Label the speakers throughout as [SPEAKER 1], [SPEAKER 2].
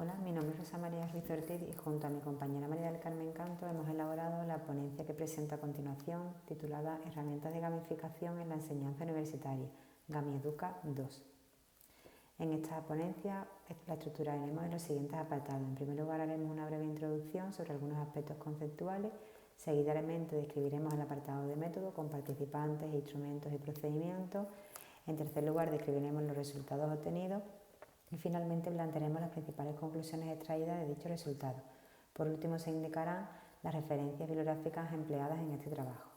[SPEAKER 1] Hola, mi nombre es Rosa María Ruiz Ortiz y junto a mi compañera María del Carmen Canto hemos elaborado la ponencia que presento a continuación, titulada Herramientas de gamificación en la enseñanza universitaria, GamiEduca 2. En esta ponencia la estructuraremos en los siguientes apartados. En primer lugar, haremos una breve introducción sobre algunos aspectos conceptuales. Seguidamente describiremos el apartado de método con participantes, instrumentos y procedimientos. En tercer lugar, describiremos los resultados obtenidos. Y finalmente plantearemos las principales conclusiones extraídas de dichos resultados. Por último, se indicarán las referencias bibliográficas empleadas en este trabajo.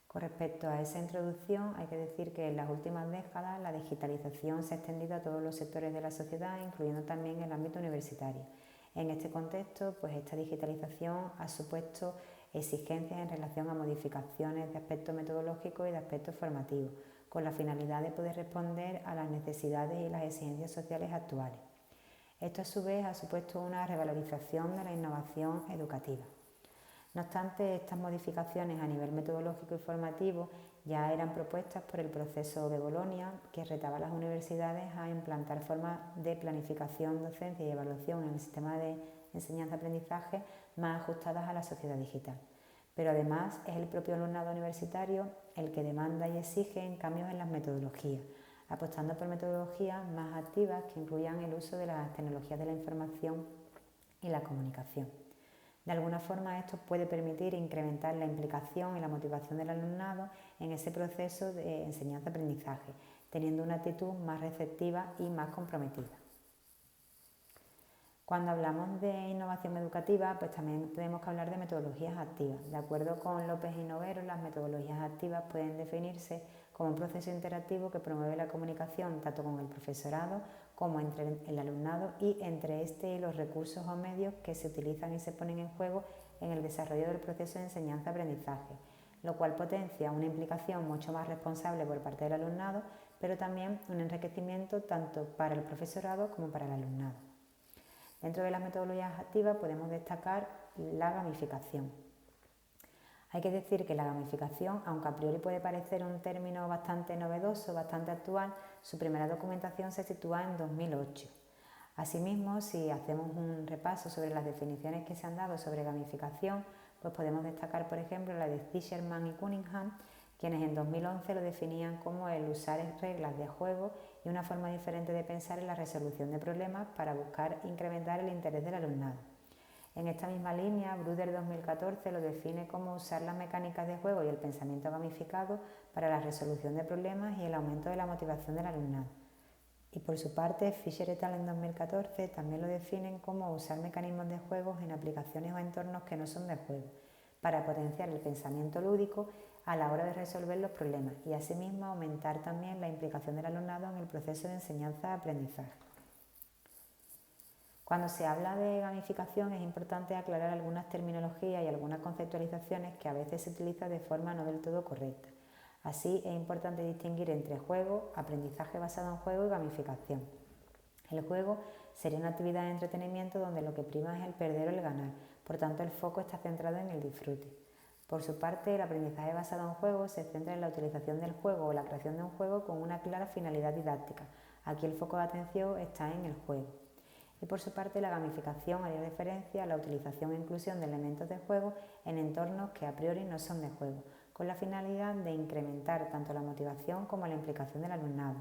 [SPEAKER 1] Con respecto a esa introducción, hay que decir que en las últimas décadas la digitalización se ha extendido a todos los sectores de la sociedad, incluyendo también el ámbito universitario. En este contexto, esta digitalización ha supuesto exigencias en relación a modificaciones de aspectos metodológicos y de aspectos formativos, con la finalidad de poder responder a las necesidades y las exigencias sociales actuales. Esto a su vez ha supuesto una revalorización de la innovación educativa. No obstante, estas modificaciones a nivel metodológico y formativo ya eran propuestas por el proceso de Bolonia, que retaba a las universidades a implantar formas de planificación, docencia y evaluación en el sistema de enseñanza-aprendizaje más ajustadas a la sociedad digital. Pero además es el propio alumnado universitario el que demanda y exige cambios en las metodologías, apostando por metodologías más activas que incluyan el uso de las tecnologías de la información y la comunicación. De alguna forma, esto puede permitir incrementar la implicación y la motivación del alumnado en ese proceso de enseñanza-aprendizaje, teniendo una actitud más receptiva y más comprometida. Cuando hablamos de innovación educativa, también tenemos que hablar de metodologías activas. De acuerdo con López y Noguero, las metodologías activas pueden definirse como un proceso interactivo que promueve la comunicación tanto con el profesorado como entre el alumnado y entre este y los recursos o medios que se utilizan y se ponen en juego en el desarrollo del proceso de enseñanza-aprendizaje, lo cual potencia una implicación mucho más responsable por parte del alumnado, pero también un enriquecimiento tanto para el profesorado como para el alumnado. Dentro de las metodologías activas podemos destacar la gamificación. Hay que decir que la gamificación, aunque a priori puede parecer un término bastante novedoso, bastante actual, su primera documentación se sitúa en 2008. Asimismo, si hacemos un repaso sobre las definiciones que se han dado sobre gamificación, podemos destacar, por ejemplo, la de Fisherman y Cunningham, quienes en 2011 lo definían como el usar reglas de juego y una forma diferente de pensar en la resolución de problemas para buscar incrementar el interés del alumnado. En esta misma línea, Bruder 2014 lo define como usar las mecánicas de juego y el pensamiento gamificado para la resolución de problemas y el aumento de la motivación del alumnado. Y por su parte, Fisher et al. En 2014 también lo definen como usar mecanismos de juego en aplicaciones o entornos que no son de juego, para potenciar el pensamiento lúdico a la hora de resolver los problemas y asimismo aumentar también la implicación del alumnado en el proceso de enseñanza-aprendizaje. Cuando se habla de gamificación es importante aclarar algunas terminologías y algunas conceptualizaciones que a veces se utilizan de forma no del todo correcta. Así es importante distinguir entre juego, aprendizaje basado en juego y gamificación. El juego sería una actividad de entretenimiento donde lo que prima es el perder o el ganar, por tanto el foco está centrado en el disfrute. Por su parte, el aprendizaje basado en juego se centra en la utilización del juego o la creación de un juego con una clara finalidad didáctica. Aquí el foco de atención está en el juego. Y por su parte, la gamificación haría referencia a la utilización e inclusión de elementos de juego en entornos que a priori no son de juego, con la finalidad de incrementar tanto la motivación como la implicación del alumnado.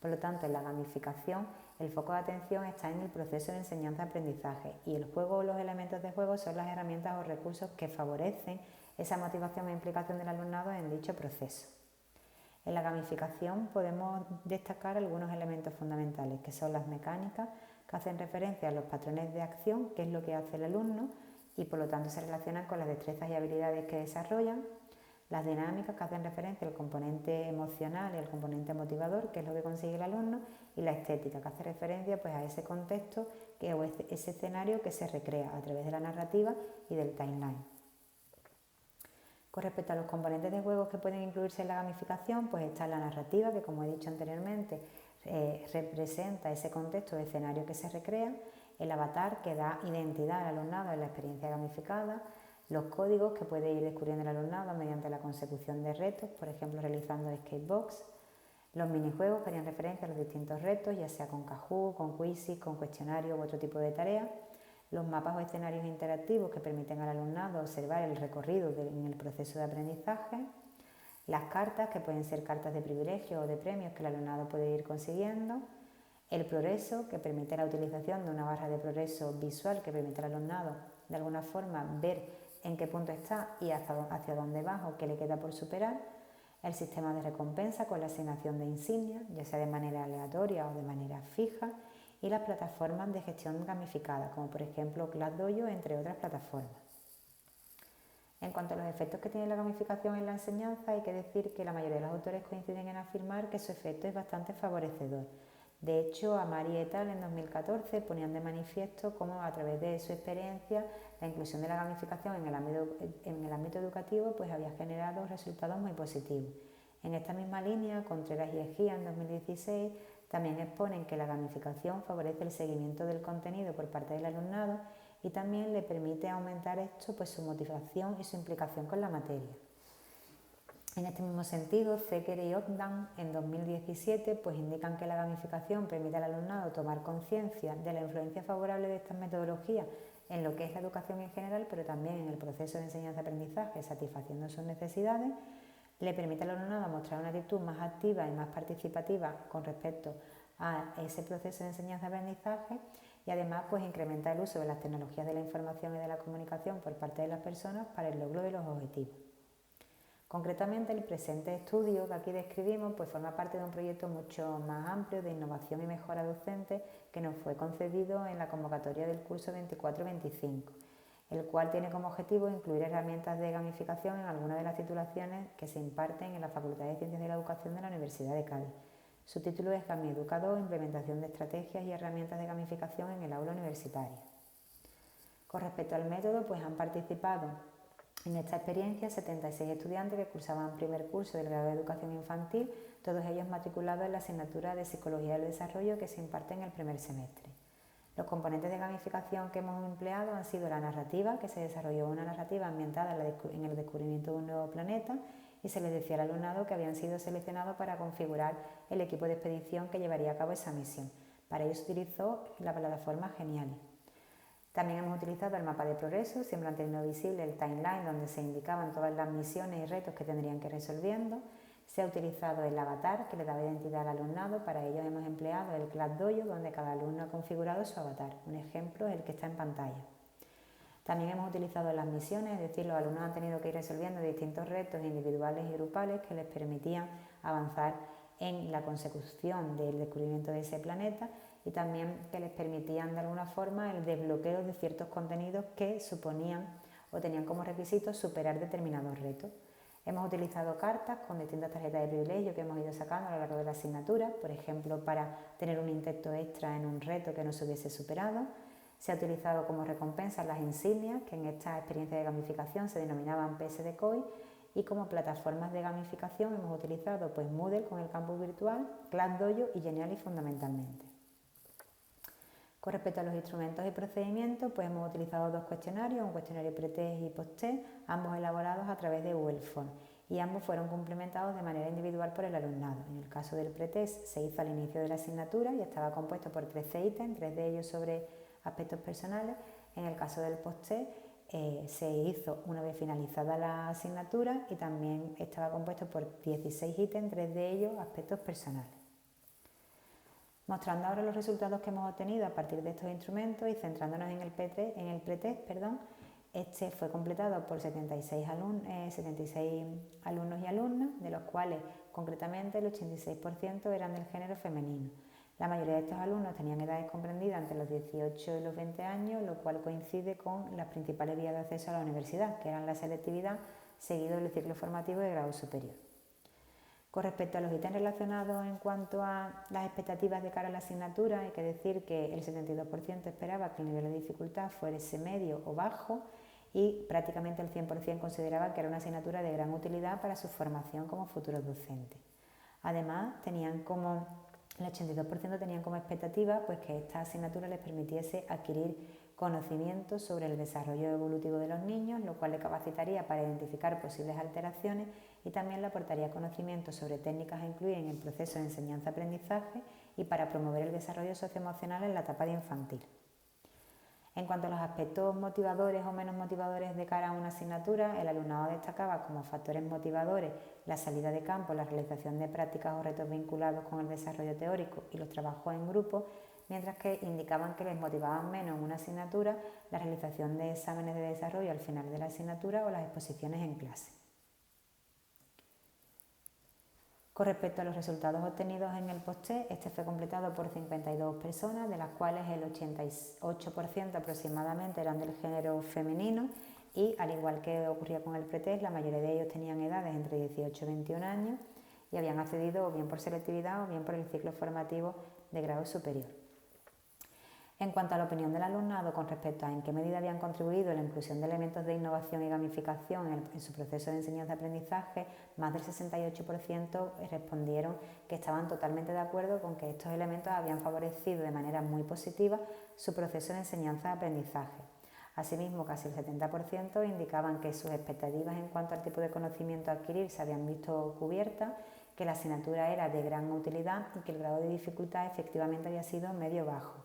[SPEAKER 1] Por lo tanto, en la gamificación, el foco de atención está en el proceso de enseñanza-aprendizaje y el juego o los elementos de juego son las herramientas o recursos que favorecen esa motivación e implicación del alumnado en dicho proceso. En la gamificación podemos destacar algunos elementos fundamentales, que son las mecánicas, que hacen referencia a los patrones de acción, que es lo que hace el alumno, y por lo tanto se relacionan con las destrezas y habilidades que desarrollan. Las dinámicas, que hacen referencia al componente emocional y al componente motivador, que es lo que consigue el alumno, y la estética, que hace referencia a ese contexto o ese escenario que se recrea a través de la narrativa y del timeline. Con respecto a los componentes de juegos que pueden incluirse en la gamificación, está la narrativa, que como he dicho anteriormente, representa ese contexto de escenario que se recrea, el avatar, que da identidad al alumnado en la experiencia gamificada, los códigos que puede ir descubriendo el alumnado mediante la consecución de retos, por ejemplo realizando skatebox, Los minijuegos que harían referencia a los distintos retos, ya sea con Kahoot, con Quizzes, con cuestionarios u otro tipo de tareas. Los mapas o escenarios interactivos que permiten al alumnado observar el recorrido en el proceso de aprendizaje. Las cartas, que pueden ser cartas de privilegio o de premios que el alumnado puede ir consiguiendo. El progreso, que permite la utilización de una barra de progreso visual que permite al alumnado de alguna forma ver en qué punto está y hacia dónde va o qué le queda por superar. El sistema de recompensa con la asignación de insignias, ya sea de manera aleatoria o de manera fija, y las plataformas de gestión gamificada, como por ejemplo ClassDojo, entre otras plataformas. En cuanto a los efectos que tiene la gamificación en la enseñanza, hay que decir que la mayoría de los autores coinciden en afirmar que su efecto es bastante favorecedor. De hecho, Amari et al. En 2014 ponían de manifiesto cómo a través de su experiencia la inclusión de la gamificación en el ámbito educativo pues había generado resultados muy positivos. En esta misma línea, Contreras y Ejía en 2016 también exponen que la gamificación favorece el seguimiento del contenido por parte del alumnado y también le permite aumentar esto pues su motivación y su implicación con la materia. En este mismo sentido, Zeker y Ogden en 2017 pues indican que la gamificación permite al alumnado tomar conciencia de la influencia favorable de estas metodologías en lo que es la educación en general, pero también en el proceso de enseñanza-aprendizaje, satisfaciendo sus necesidades. Le permite al alumnado mostrar una actitud más activa y más participativa con respecto a ese proceso de enseñanza-aprendizaje y además pues incrementa el uso de las tecnologías de la información y de la comunicación por parte de las personas para el logro de los objetivos. Concretamente, el presente estudio que aquí describimos pues forma parte de un proyecto mucho más amplio de innovación y mejora docente que nos fue concedido en la convocatoria del curso 24-25, el cual tiene como objetivo incluir herramientas de gamificación en algunas de las titulaciones que se imparten en la Facultad de Ciencias de la Educación de la Universidad de Cádiz. Su título es GamiEduca 2, implementación de estrategias y herramientas de gamificación en el aula universitaria. Con respecto al método, pues han participado en esta experiencia 76 estudiantes que cursaban primer curso del grado de educación infantil, todos ellos matriculados en la asignatura de Psicología del Desarrollo que se imparte en el primer semestre. Los componentes de gamificación que hemos empleado han sido la narrativa, que se desarrolló una narrativa ambientada en el descubrimiento de un nuevo planeta y se les decía al alumnado que habían sido seleccionados para configurar el equipo de expedición que llevaría a cabo esa misión. Para ello se utilizó la plataforma Geniali. También hemos utilizado el mapa de progreso, siempre han tenido visible el timeline donde se indicaban todas las misiones y retos que tendrían que ir resolviendo. Se ha utilizado el avatar que le daba identidad al alumnado, para ello hemos empleado el ClassDojo donde cada alumno ha configurado su avatar. Un ejemplo es el que está en pantalla. También hemos utilizado las misiones, es decir, los alumnos han tenido que ir resolviendo distintos retos individuales y grupales que les permitían avanzar en la consecución del descubrimiento de ese planeta y también que les permitían de alguna forma el desbloqueo de ciertos contenidos que suponían o tenían como requisito superar determinados retos. Hemos utilizado cartas con distintas tarjetas de privilegio que hemos ido sacando a lo largo de la asignatura, por ejemplo, para tener un intento extra en un reto que no se hubiese superado. Se ha utilizado como recompensa las insignias, que en esta experiencia de gamificación se denominaban PS de COI, y como plataformas de gamificación hemos utilizado pues Moodle con el campus virtual, ClassDojo y Geniali fundamentalmente. Con respecto a los instrumentos y procedimientos, pues hemos utilizado dos cuestionarios, un cuestionario pre-test y post-test, ambos elaborados a través de Google Form, y ambos fueron complementados de manera individual por el alumnado. En el caso del pre-test se hizo al inicio de la asignatura y estaba compuesto por 13 ítems, 3 de ellos sobre aspectos personales. En el caso del post-test se hizo una vez finalizada la asignatura y también estaba compuesto por 16 ítems, 3 de ellos aspectos personales. Mostrando ahora los resultados que hemos obtenido a partir de estos instrumentos y centrándonos en el pretest, este fue completado por 76 alumnos y alumnas, de los cuales concretamente el 86% eran del género femenino. La mayoría de estos alumnos tenían edades comprendidas entre los 18 y los 20 años, lo cual coincide con las principales vías de acceso a la universidad, que eran la selectividad, seguido del ciclo formativo de grado superior. Con respecto a los ítems relacionados en cuanto a las expectativas de cara a la asignatura, hay que decir que el 72% esperaba que el nivel de dificultad fuese medio o bajo y prácticamente el 100% consideraba que era una asignatura de gran utilidad para su formación como futuros docentes. Además, el 82% tenían como expectativa pues, que esta asignatura les permitiese adquirir conocimientos sobre el desarrollo evolutivo de los niños, lo cual les capacitaría para identificar posibles alteraciones y también le aportaría conocimientos sobre técnicas a incluir en el proceso de enseñanza-aprendizaje y para promover el desarrollo socioemocional en la etapa de infantil. En cuanto a los aspectos motivadores o menos motivadores de cara a una asignatura, el alumnado destacaba como factores motivadores la salida de campo, la realización de prácticas o retos vinculados con el desarrollo teórico y los trabajos en grupo, mientras que indicaban que les motivaban menos en una asignatura la realización de exámenes de desarrollo al final de la asignatura o las exposiciones en clase. Con respecto a los resultados obtenidos en el post-test, este fue completado por 52 personas, de las cuales el 88% aproximadamente eran del género femenino y, al igual que ocurría con el pretest, la mayoría de ellos tenían edades entre 18 y 21 años y habían accedido o bien por selectividad o bien por el ciclo formativo de grado superior. En cuanto a la opinión del alumnado con respecto a en qué medida habían contribuido a la inclusión de elementos de innovación y gamificación en su proceso de enseñanza-aprendizaje, más del 68% respondieron que estaban totalmente de acuerdo con que estos elementos habían favorecido de manera muy positiva su proceso de enseñanza-aprendizaje. Asimismo, casi el 70% indicaban que sus expectativas en cuanto al tipo de conocimiento a adquirir se habían visto cubiertas, que la asignatura era de gran utilidad y que el grado de dificultad efectivamente había sido medio-bajo.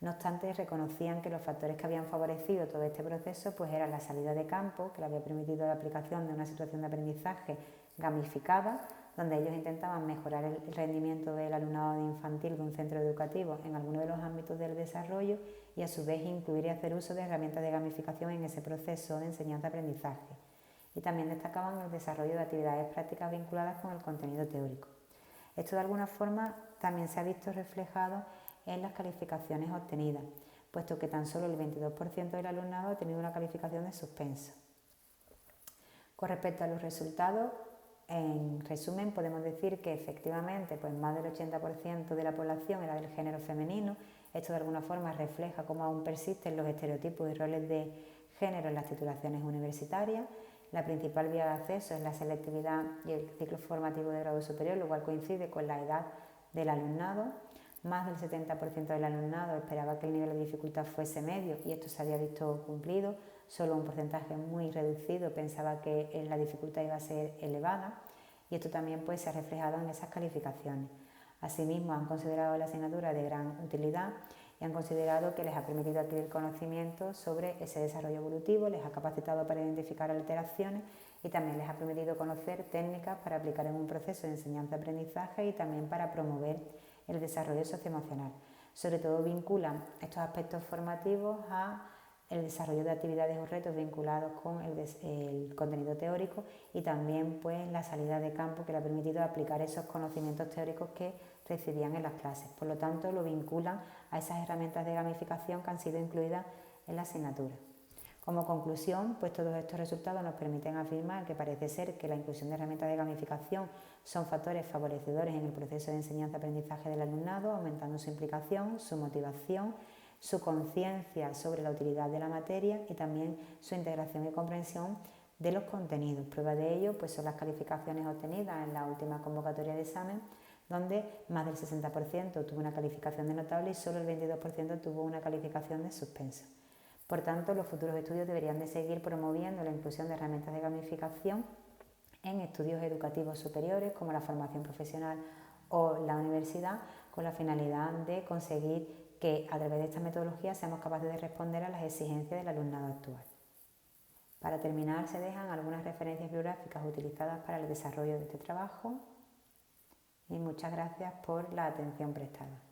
[SPEAKER 1] No obstante, reconocían que los factores que habían favorecido todo este proceso pues eran la salida de campo, que le había permitido la aplicación de una situación de aprendizaje gamificada, donde ellos intentaban mejorar el rendimiento del alumnado de infantil de un centro educativo en alguno de los ámbitos del desarrollo y a su vez incluir y hacer uso de herramientas de gamificación en ese proceso de enseñanza-aprendizaje. Y también destacaban el desarrollo de actividades prácticas vinculadas con el contenido teórico. Esto de alguna forma también se ha visto reflejado en las calificaciones obtenidas, puesto que tan solo el 22% del alumnado ha tenido una calificación de suspenso. Con respecto a los resultados, en resumen podemos decir que efectivamente pues más del 80% de la población era del género femenino. Esto de alguna forma refleja cómo aún persisten los estereotipos y roles de género en las titulaciones universitarias. La principal vía de acceso es la selectividad y el ciclo formativo de grado superior, lo cual coincide con la edad del alumnado. Más del 70% del alumnado esperaba que el nivel de dificultad fuese medio y esto se había visto cumplido. Solo un porcentaje muy reducido pensaba que la dificultad iba a ser elevada y esto también pues, se ha reflejado en esas calificaciones. Asimismo, han considerado la asignatura de gran utilidad y han considerado que les ha permitido adquirir conocimientos sobre ese desarrollo evolutivo, les ha capacitado para identificar alteraciones y también les ha permitido conocer técnicas para aplicar en un proceso de enseñanza-aprendizaje y también para promover el desarrollo socioemocional. Sobre todo vinculan estos aspectos formativos a el desarrollo de actividades o retos vinculados con el contenido teórico y también pues, la salida de campo que le ha permitido aplicar esos conocimientos teóricos que recibían en las clases. Por lo tanto, lo vinculan a esas herramientas de gamificación que han sido incluidas en la asignatura. Como conclusión, pues todos estos resultados nos permiten afirmar que parece ser que la inclusión de herramientas de gamificación son factores favorecedores en el proceso de enseñanza-aprendizaje del alumnado, aumentando su implicación, su motivación, su conciencia sobre la utilidad de la materia y también su integración y comprensión de los contenidos. Prueba de ello pues son las calificaciones obtenidas en la última convocatoria de examen, donde más del 60% tuvo una calificación de notable y solo el 22% tuvo una calificación de suspenso. Por tanto, los futuros estudios deberían de seguir promoviendo la inclusión de herramientas de gamificación en estudios educativos superiores como la formación profesional o la universidad, con la finalidad de conseguir que a través de esta metodología seamos capaces de responder a las exigencias del alumnado actual. Para terminar, se dejan algunas referencias bibliográficas utilizadas para el desarrollo de este trabajo y muchas gracias por la atención prestada.